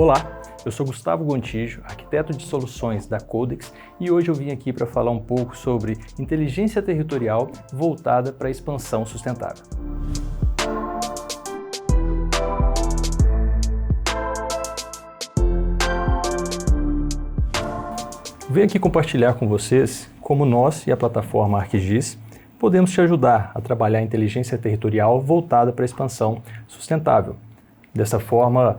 Olá, eu sou Gustavo Gontijo, arquiteto de soluções da Codex, e hoje eu vim aqui para falar um pouco sobre inteligência territorial voltada para a expansão sustentável. Venho aqui compartilhar com vocês como nós e a plataforma ArcGIS podemos te ajudar a trabalhar a inteligência territorial voltada para a expansão sustentável. Dessa forma,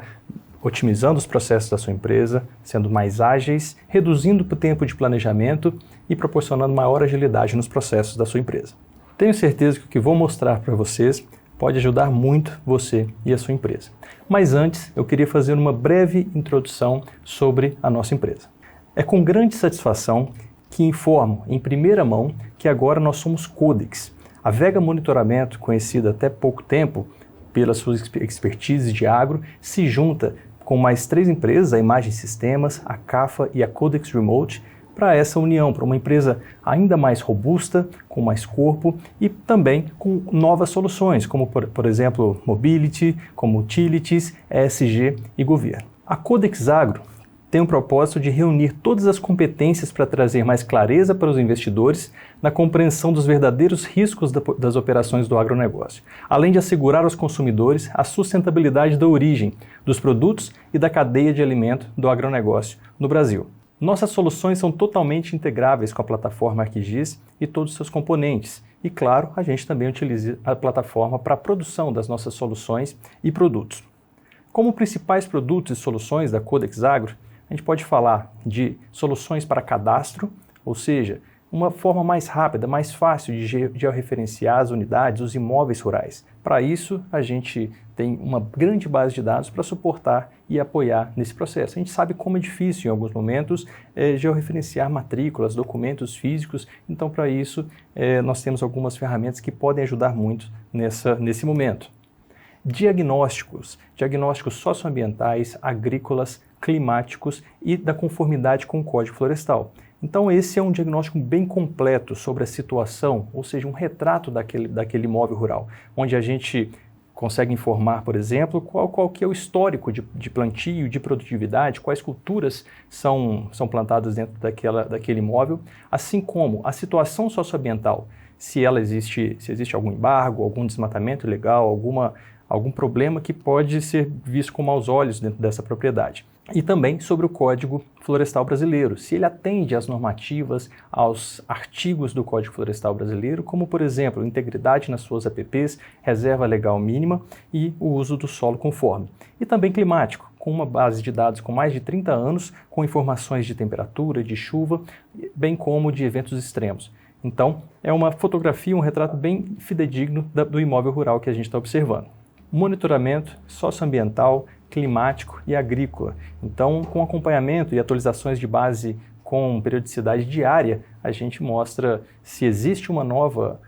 otimizando os processos da sua empresa, sendo mais ágeis, reduzindo o tempo de planejamento e proporcionando maior agilidade nos processos da sua empresa. Tenho certeza que o que vou mostrar para vocês pode ajudar muito você e a sua empresa. Mas antes, eu queria fazer uma breve introdução sobre a nossa empresa. É com grande satisfação que informo em primeira mão que agora nós somos Codex. A Vega Monitoramento, conhecida até pouco tempo pela sua expertise de agro, se junta com mais 3 empresas, a Imagem Sistemas, a CAFA e a Codex Remote, para essa união, para uma empresa ainda mais robusta, com mais corpo e também com novas soluções, como por exemplo Mobility, como Utilities, ESG e Governo. A Codex Agro tem o propósito de reunir todas as competências para trazer mais clareza para os investidores na compreensão dos verdadeiros riscos das operações do agronegócio, além de assegurar aos consumidores a sustentabilidade da origem dos produtos e da cadeia de alimento do agronegócio no Brasil. Nossas soluções são totalmente integráveis com a plataforma ArcGIS e todos os seus componentes. E claro, a gente também utiliza a plataforma para a produção das nossas soluções e produtos. Como principais produtos e soluções da Codex Agro, a gente pode falar de soluções para cadastro, ou seja, uma forma mais rápida, mais fácil de georreferenciar as unidades, os imóveis rurais. Para isso, a gente tem uma grande base de dados para suportar e apoiar nesse processo. A gente sabe como é difícil, em alguns momentos, georreferenciar matrículas, documentos físicos. Então, para isso, nós temos algumas ferramentas que podem ajudar muito nesse momento. Diagnósticos socioambientais, agrícolas, climáticos e da conformidade com o Código Florestal. Então esse é um diagnóstico bem completo sobre a situação, ou seja, um retrato daquele imóvel rural, onde a gente consegue informar, por exemplo, qual que é o histórico de plantio, de produtividade, quais culturas são plantadas dentro daquele imóvel, assim como a situação socioambiental, se existe algum embargo, algum desmatamento ilegal, algum problema que pode ser visto com maus olhos dentro dessa propriedade. E também sobre o Código Florestal Brasileiro, se ele atende às normativas, aos artigos do Código Florestal Brasileiro, como por exemplo, integridade nas suas APPs, reserva legal mínima e o uso do solo conforme. E também climático, com uma base de dados com mais de 30 anos, com informações de temperatura, de chuva, bem como de eventos extremos. Então, é uma fotografia, um retrato bem fidedigno do imóvel rural que a gente está observando. Monitoramento socioambiental, climático e agrícola. Então, com acompanhamento e atualizações de base com periodicidade diária, a gente mostra se existe uma nova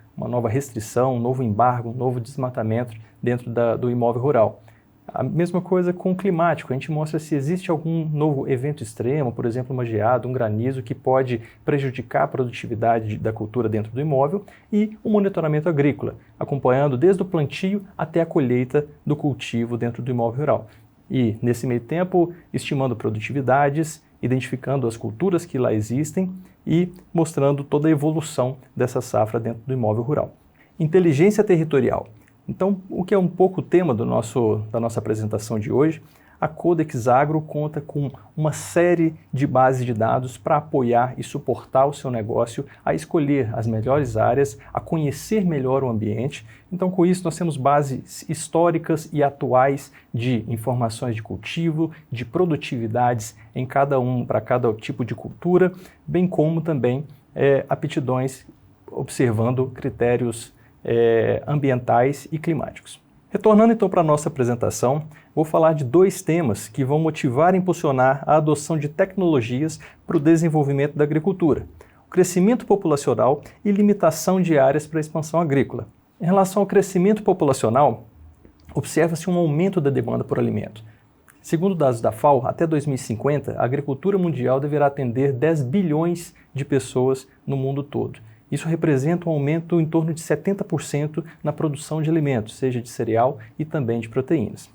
restrição, um novo embargo, um novo desmatamento dentro do imóvel rural. A mesma coisa com o climático, a gente mostra se existe algum novo evento extremo, por exemplo, uma geada, um granizo, que pode prejudicar a produtividade da cultura dentro do imóvel, e o monitoramento agrícola, acompanhando desde o plantio até a colheita do cultivo dentro do imóvel rural. E, nesse meio tempo, estimando produtividades, identificando as culturas que lá existem e mostrando toda a evolução dessa safra dentro do imóvel rural. Inteligência territorial. Então, o que é um pouco o tema da nossa apresentação de hoje, a Codex Agro conta com uma série de bases de dados para apoiar e suportar o seu negócio a escolher as melhores áreas, a conhecer melhor o ambiente. Então, com isso, nós temos bases históricas e atuais de informações de cultivo, de produtividades para cada tipo de cultura, bem como também aptidões observando critérios ambientais e climáticos. Retornando então para a nossa apresentação, vou falar de 2 temas que vão motivar e impulsionar a adoção de tecnologias para o desenvolvimento da agricultura: o crescimento populacional e limitação de áreas para a expansão agrícola. Em relação ao crescimento populacional, observa-se um aumento da demanda por alimento. Segundo dados da FAO, até 2050, a agricultura mundial deverá atender 10 bilhões de pessoas no mundo todo. Isso representa um aumento em torno de 70% na produção de alimentos, seja de cereal e também de proteínas.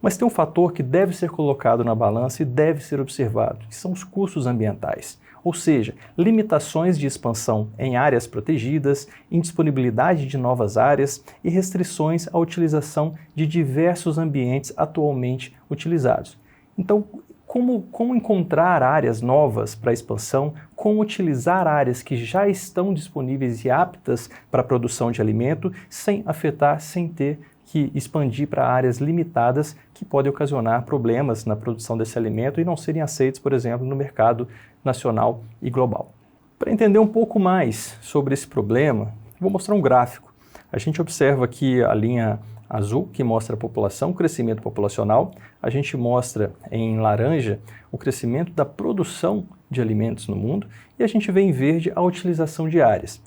Mas tem um fator que deve ser colocado na balança e deve ser observado, que são os custos ambientais. Ou seja, limitações de expansão em áreas protegidas, indisponibilidade de novas áreas e restrições à utilização de diversos ambientes atualmente utilizados. Então, como encontrar áreas novas para expansão, como utilizar áreas que já estão disponíveis e aptas para a produção de alimento, sem afetar, sem ter que expandir para áreas limitadas que podem ocasionar problemas na produção desse alimento e não serem aceitos, por exemplo, no mercado nacional e global. Para entender um pouco mais sobre esse problema, vou mostrar um gráfico. A gente observa aqui a linha azul, que mostra a população, o crescimento populacional. A gente mostra em laranja o crescimento da produção de alimentos no mundo e a gente vê em verde a utilização de áreas.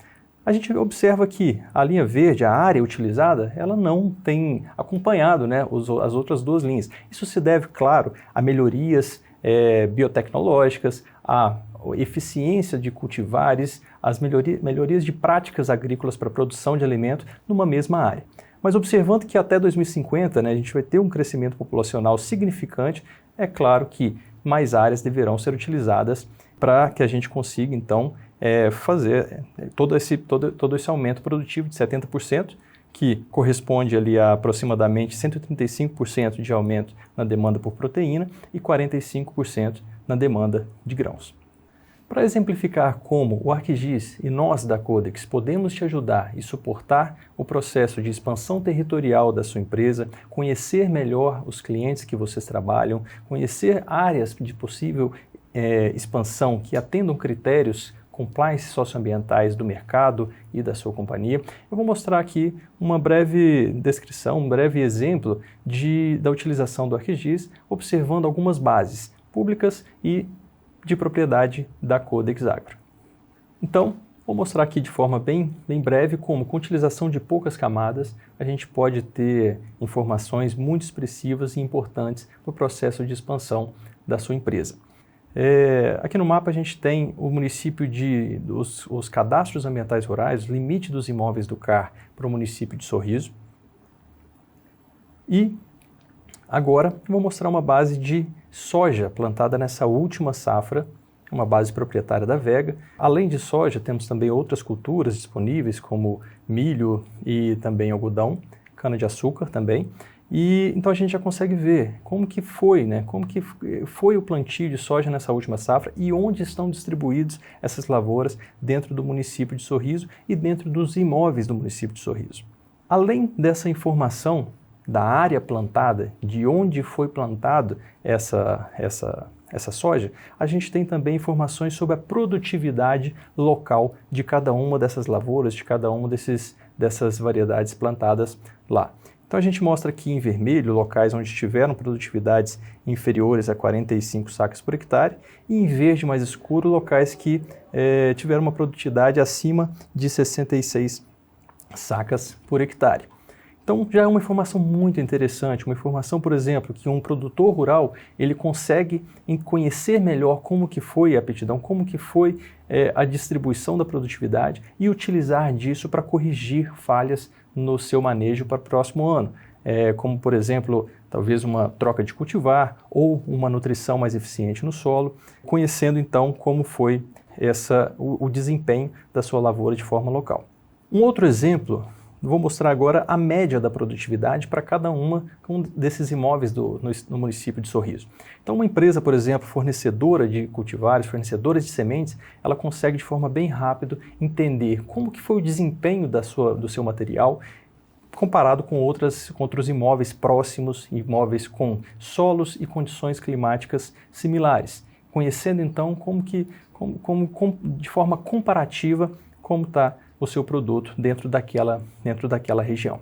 A gente observa que a linha verde, a área utilizada, ela não tem acompanhado, né, as outras duas linhas. Isso se deve, claro, a melhorias biotecnológicas, a eficiência de cultivares, as melhorias de práticas agrícolas para a produção de alimento numa mesma área. Mas observando que até 2050, né, a gente vai ter um crescimento populacional significante, é claro que mais áreas deverão ser utilizadas para que a gente consiga, então, fazer todo esse aumento produtivo de 70%, que corresponde ali a aproximadamente 135% de aumento na demanda por proteína e 45% na demanda de grãos. Para exemplificar como o ArcGIS e nós da Codex podemos te ajudar e suportar o processo de expansão territorial da sua empresa, conhecer melhor os clientes que vocês trabalham, conhecer áreas de possível expansão que atendam critérios compliance socioambientais do mercado e da sua companhia, eu vou mostrar aqui uma breve descrição, um breve exemplo da utilização do ArcGIS, observando algumas bases públicas e de propriedade da Codex Agro. Então, vou mostrar aqui de forma bem breve como, com utilização de poucas camadas, a gente pode ter informações muito expressivas e importantes no processo de expansão da sua empresa. Aqui no mapa a gente tem o município os cadastros ambientais rurais, o limite dos imóveis do CAR para o município de Sorriso. E agora vou mostrar uma base de soja plantada nessa última safra, uma base proprietária da Vega. Além de soja, temos também outras culturas disponíveis, como milho e também algodão, cana-de-açúcar também. E então a gente já consegue ver como que foi, né? Como que foi o plantio de soja nessa última safra e onde estão distribuídas essas lavouras dentro do município de Sorriso e dentro dos imóveis do município de Sorriso. Além dessa informação da área plantada, de onde foi plantado essa soja, a gente tem também informações sobre a produtividade local de cada uma dessas lavouras, de cada uma dessas variedades plantadas lá. Então a gente mostra aqui em vermelho locais onde tiveram produtividades inferiores a 45 sacas por hectare e em verde mais escuro locais que tiveram uma produtividade acima de 66 sacas por hectare. Então já é uma informação muito interessante, uma informação, por exemplo, que um produtor rural ele consegue conhecer melhor como que foi a aptidão, como que foi a distribuição da produtividade e utilizar disso para corrigir falhas no seu manejo para o próximo ano. Como, por exemplo, talvez uma troca de cultivar ou uma nutrição mais eficiente no solo, conhecendo então como foi o desempenho da sua lavoura de forma local. Um outro exemplo, vou mostrar agora a média da produtividade para cada um desses imóveis no município de Sorriso. Então, uma empresa, por exemplo, fornecedora de cultivares, fornecedora de sementes, ela consegue de forma bem rápida entender como que foi o desempenho do seu material comparado com outros imóveis próximos, imóveis com solos e condições climáticas similares. Conhecendo então de forma comparativa como está o seu produto dentro daquela região.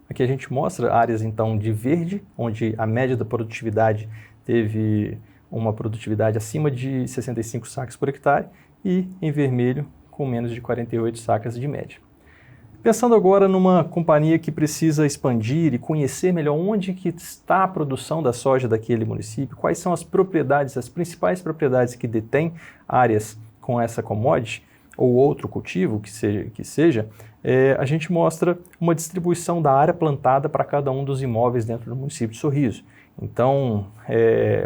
Aqui a gente mostra áreas então de verde, onde a média da produtividade teve uma produtividade acima de 65 sacas por hectare e em vermelho com menos de 48 sacas de média. Pensando agora numa companhia que precisa expandir e conhecer melhor onde que está a produção da soja daquele município, quais são as principais propriedades que detêm áreas com essa commodity, ou outro cultivo que seja, a gente mostra uma distribuição da área plantada para cada um dos imóveis dentro do município de Sorriso. Então,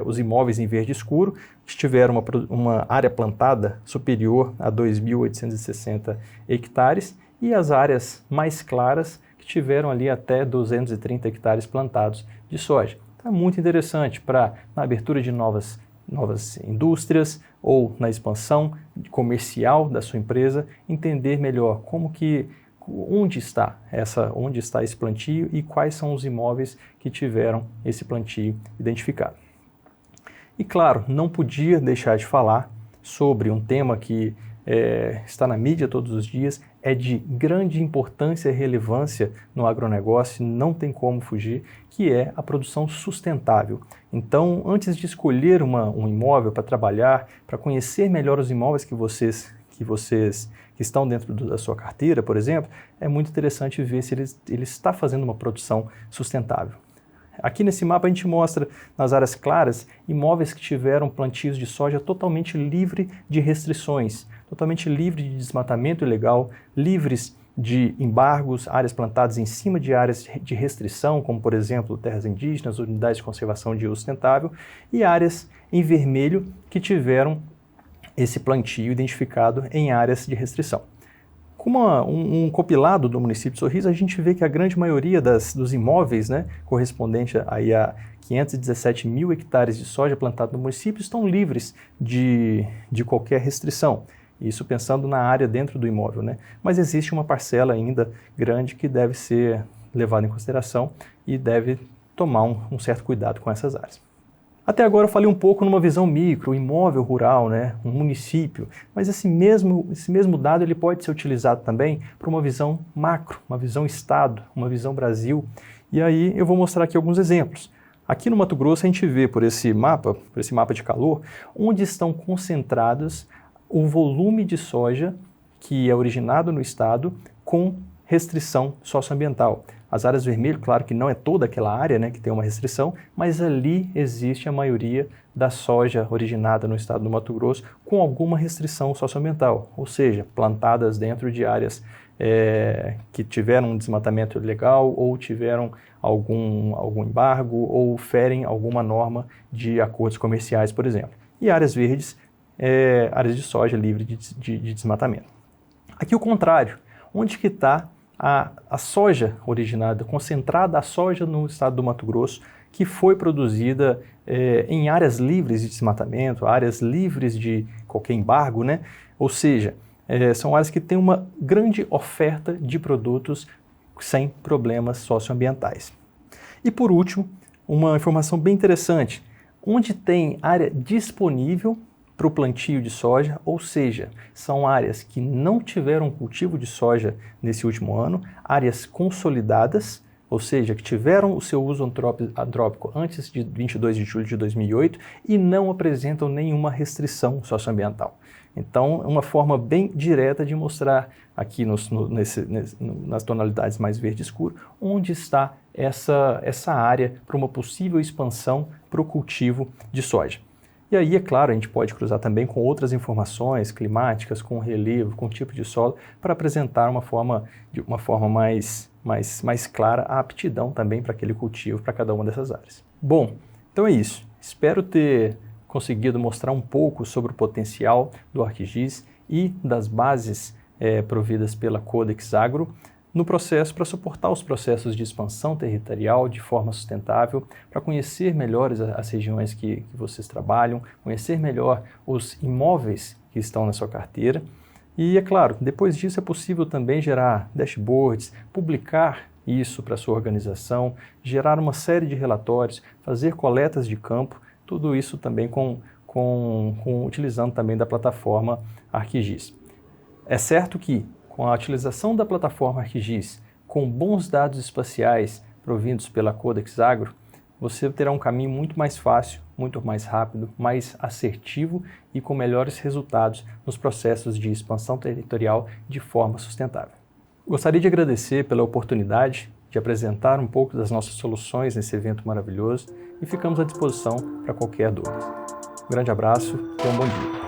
os imóveis em verde escuro que tiveram uma área plantada superior a 2.860 hectares e as áreas mais claras que tiveram ali até 230 hectares plantados de soja. Então, é muito interessante na abertura de novas indústrias ou na expansão comercial da sua empresa, entender melhor onde está esse plantio e quais são os imóveis que tiveram esse plantio identificado. E claro, não podia deixar de falar sobre um tema que está na mídia todos os dias, é de grande importância e relevância no agronegócio, não tem como fugir, que é a produção sustentável. Então, antes de escolher um imóvel para trabalhar, para conhecer melhor os imóveis que estão dentro da sua carteira, por exemplo, é muito interessante ver se ele está fazendo uma produção sustentável. Aqui nesse mapa a gente mostra, nas áreas claras, imóveis que tiveram plantios de soja totalmente livre de restrições, totalmente livre de desmatamento ilegal, livres de embargos, áreas plantadas em cima de áreas de restrição, como por exemplo terras indígenas, unidades de conservação de uso sustentável, e áreas em vermelho que tiveram esse plantio identificado em áreas de restrição. Com um compilado do município de Sorriso, a gente vê que a grande maioria dos imóveis, correspondente aí a 517 mil hectares de soja plantado no município, estão livres de qualquer restrição. Isso pensando na área dentro do imóvel, Mas existe uma parcela ainda grande que deve ser levada em consideração e deve tomar um certo cuidado com essas áreas. Até agora eu falei um pouco numa visão micro, imóvel rural, um município, mas esse mesmo dado ele pode ser utilizado também para uma visão macro, uma visão estado, uma visão Brasil. E aí eu vou mostrar aqui alguns exemplos. Aqui no Mato Grosso a gente vê por esse mapa de calor, onde estão concentrados o volume de soja que é originado no estado com restrição socioambiental. As áreas vermelhas, claro que não é toda aquela área que tem uma restrição, mas ali existe a maioria da soja originada no estado do Mato Grosso com alguma restrição socioambiental, ou seja, plantadas dentro de áreas que tiveram um desmatamento ilegal ou tiveram algum embargo ou ferem alguma norma de acordos comerciais, por exemplo. E áreas verdes, áreas de soja livre de desmatamento. Aqui o contrário, onde que está a soja originada, concentrada a soja no estado do Mato Grosso, que foi produzida em áreas livres de desmatamento, áreas livres de qualquer embargo, Ou seja, são áreas que têm uma grande oferta de produtos sem problemas socioambientais. E por último, uma informação bem interessante, onde tem área disponível para o plantio de soja, ou seja, são áreas que não tiveram cultivo de soja nesse último ano, áreas consolidadas, ou seja, que tiveram o seu uso antrópico antes de 22 de julho de 2008 e não apresentam nenhuma restrição socioambiental. Então, é uma forma bem direta de mostrar aqui nas tonalidades mais verde escuro, onde está essa área para uma possível expansão para o cultivo de soja. E aí, é claro, a gente pode cruzar também com outras informações climáticas, com relevo, com tipo de solo, para apresentar de uma forma mais clara a aptidão também para aquele cultivo, para cada uma dessas áreas. Bom, então é isso. Espero ter conseguido mostrar um pouco sobre o potencial do ArcGIS e das bases providas pela Codex Agro no processo para suportar os processos de expansão territorial de forma sustentável, para conhecer melhor as regiões que vocês trabalham, conhecer melhor os imóveis que estão na sua carteira. E, é claro, depois disso é possível também gerar dashboards, publicar isso para a sua organização, gerar uma série de relatórios, fazer coletas de campo, tudo isso também utilizando também da plataforma ArcGIS. É certo que, com a utilização da plataforma ArcGIS, com bons dados espaciais provindos pela Codex Agro, você terá um caminho muito mais fácil, muito mais rápido, mais assertivo e com melhores resultados nos processos de expansão territorial de forma sustentável. Gostaria de agradecer pela oportunidade de apresentar um pouco das nossas soluções nesse evento maravilhoso e ficamos à disposição para qualquer dúvida. Um grande abraço e um bom dia.